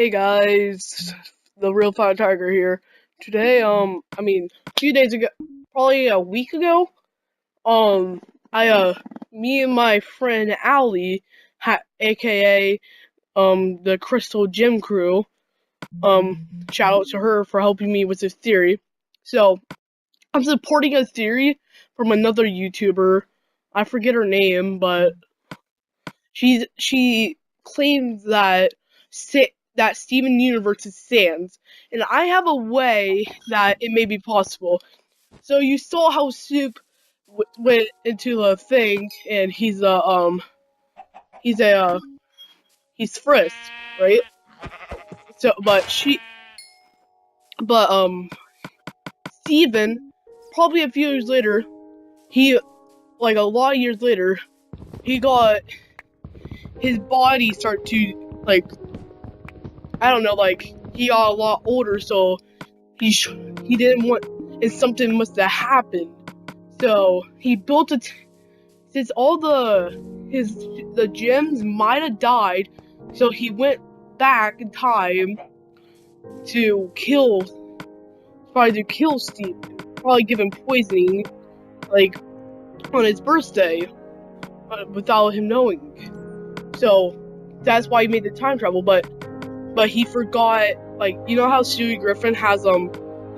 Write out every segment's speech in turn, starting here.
Hey guys, the real Fire Tiger here. Today, a few days ago, probably a week ago, um, me and my friend Allie, aka, the Crystal Gym Crew, shout out to her for helping me with this theory. So, I'm supporting a theory from another YouTuber. I forget her name, but she claims that that Steven Universe is SANS, and I have a way that it may be possible. So you saw how Soup went into the thing, and he's Frisk, right? So, but Steven, probably a few years later, like a lot of years later, he got his body start to I don't know, he got a lot older, so he didn't want, and something must have happened. So he built since all the gems might have died, so he went back in time to try to kill Steve, probably give him poisoning, like on his birthday, without him knowing. So that's why he made the time travel, but he forgot, you know how Stewie Griffin has the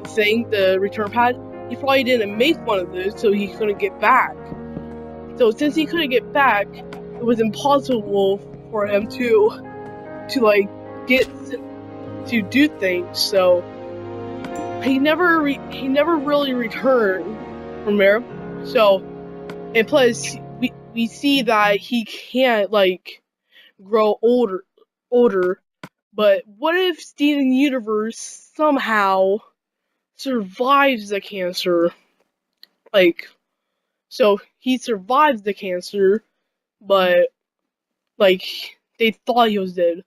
thing, the return pad? He probably didn't make one of those, so he couldn't get back. So since he couldn't get back, it was impossible for him to get to do things. So he never really returned from there. So, and plus we see that he can't grow older. But what if Steven Universe somehow survives the cancer? So he survives the cancer, but they thought he was dead,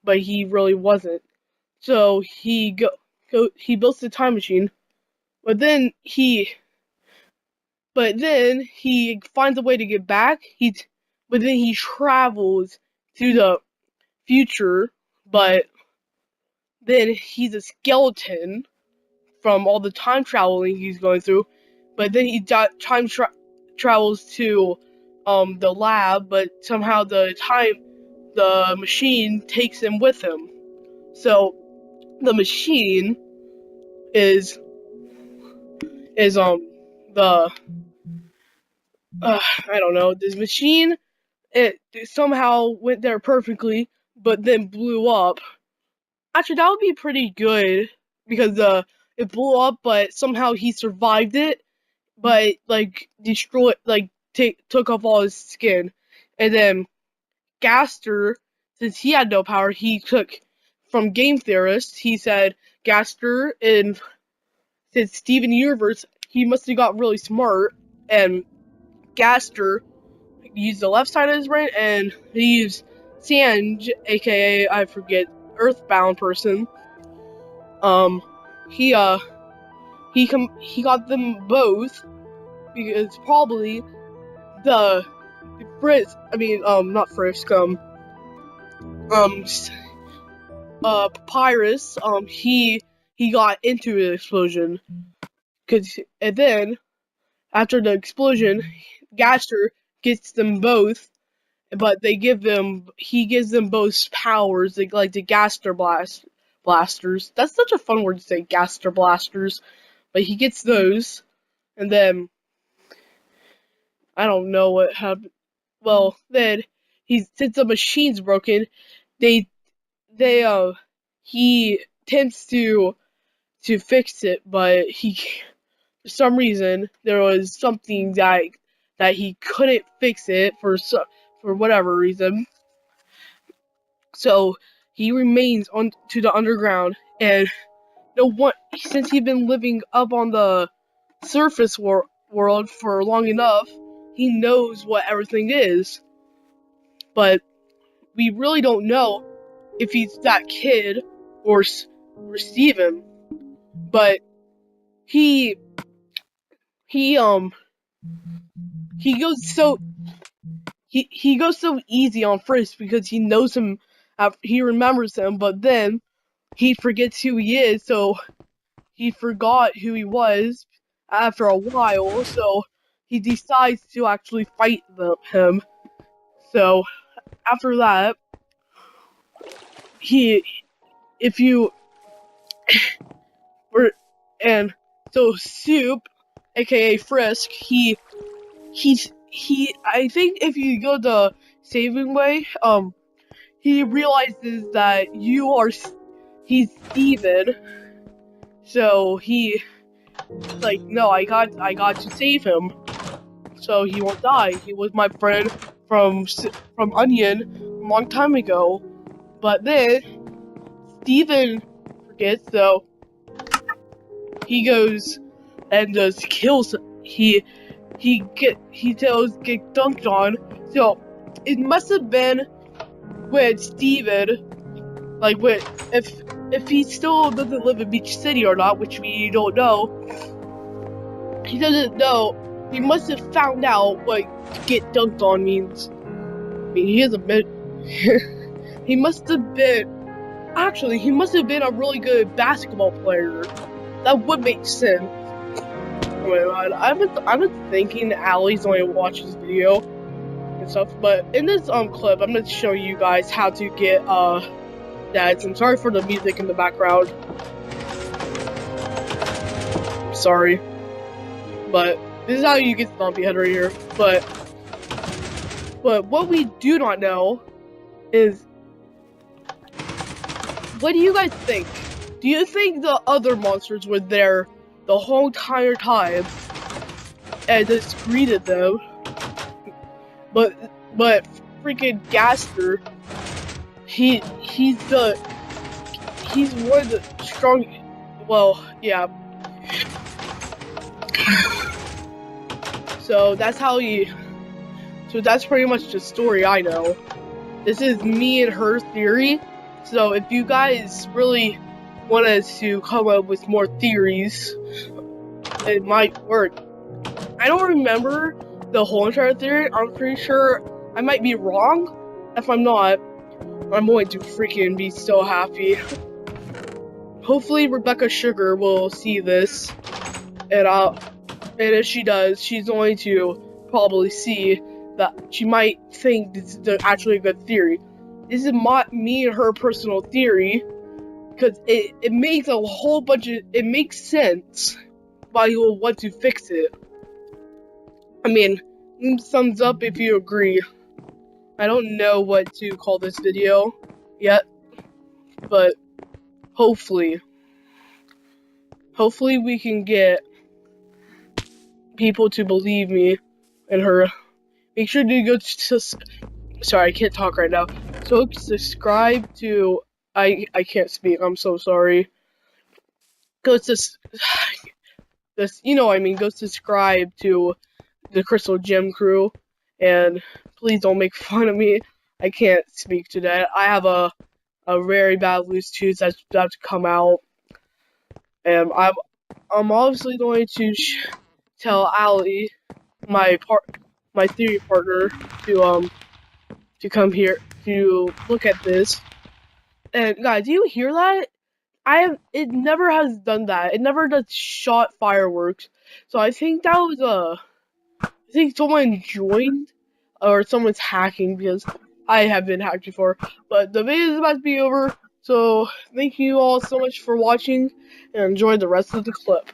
but he really wasn't. So he builds the time machine, but then he finds a way to get back. But then he travels to the future, but then he's a skeleton from all the time traveling he's going through. But then he travels to the lab, but somehow the machine takes him with him. So the machine is the I don't know, this machine, it somehow went there perfectly, but then blew up. Actually, that would be pretty good, because it blew up, but somehow he survived it, but destroyed, took off all his skin. And then Gaster, since he had no power, he took from Game Theorist. He said Gaster, and since Steven Universe, he must have got really smart, and Gaster used the left side of his brain, and he used Sanj, aka I forget, Earthbound person. He got them both, because probably the Frisk, not Frisk, Papyrus, he got into the explosion, and then after the explosion, Gaster gets them both, but he gives them both powers, like the Gaster blasters. That's such a fun word to say, Gaster blasters. But he gets those, and then I don't know what happened. Well, then since the machine's broken, they he attempts to fix it, but for some reason there was something that he couldn't fix it for whatever reason. So he remains on to the underground, and since he'd been living up on the surface world for long enough, he knows what everything is. But we really don't know if he's that kid or Steven. But he goes so he goes so easy on Frisk because he knows him he remembers him, but then he forgets who he is, so he forgot who he was after a while, so he decides to actually fight him. So after that, if you were, and so Soup, aka Frisk, I think if you go the saving way, he realizes that he's Steven, so he like, no, I got to save him, so he won't die. He was my friend from Onion a long time ago, but then Steven forgets, so he goes and just kills. He tells get dunked on. So it must have been with Steven, like if he still doesn't live in Beach City or not, which we don't know. He doesn't know. He must have found out what get dunked on means. I mean, he is a bit. He must have been. Actually, he must have been a really good basketball player. That would make sense. Oh my god, I've been thinking Allie's only watched this video and stuff, but in this clip, I'm gonna show you guys how to get dads. And sorry for the music in the background. Sorry, but this is how you get zombie head right here. But what we do not know is, what do you guys think? Do you think the other monsters were there the whole entire time and just greeted them? But freaking Gaster, he's one of the strong. Well, yeah. So that's how he. So that's pretty much the story I know. This is me and her theory. So if you guys really want us to come up with more theories, it might work. I don't remember the whole entire theory. I'm pretty sure I might be wrong. If I'm not, I'm going to freaking be so happy. Hopefully Rebecca Sugar will see this, and if she does, she's going to probably see that she might think this is actually a good theory. This is me and her personal theory, because it makes a whole bunch of, it makes sense why you will want to fix it. I mean, thumbs up if you agree. I don't know what to call this video yet, but hopefully we can get people to believe me and her. Make sure to go to, sorry, I can't talk right now. So subscribe to, I can't speak, I'm so sorry. Go to this, you know what I mean, go subscribe to the Crystal Gem crew, and please don't make fun of me. I can't speak today. I have a very bad loose tooth that's about to come out, and I'm obviously going to tell Allie, my theory partner, to come here to look at this. And guys, do you hear that? It never has done that. It never does shot fireworks. So I think that was I think someone joined, or someone's hacking, because I have been hacked before. But the video is about to be over, so thank you all so much for watching, and enjoy the rest of the clip.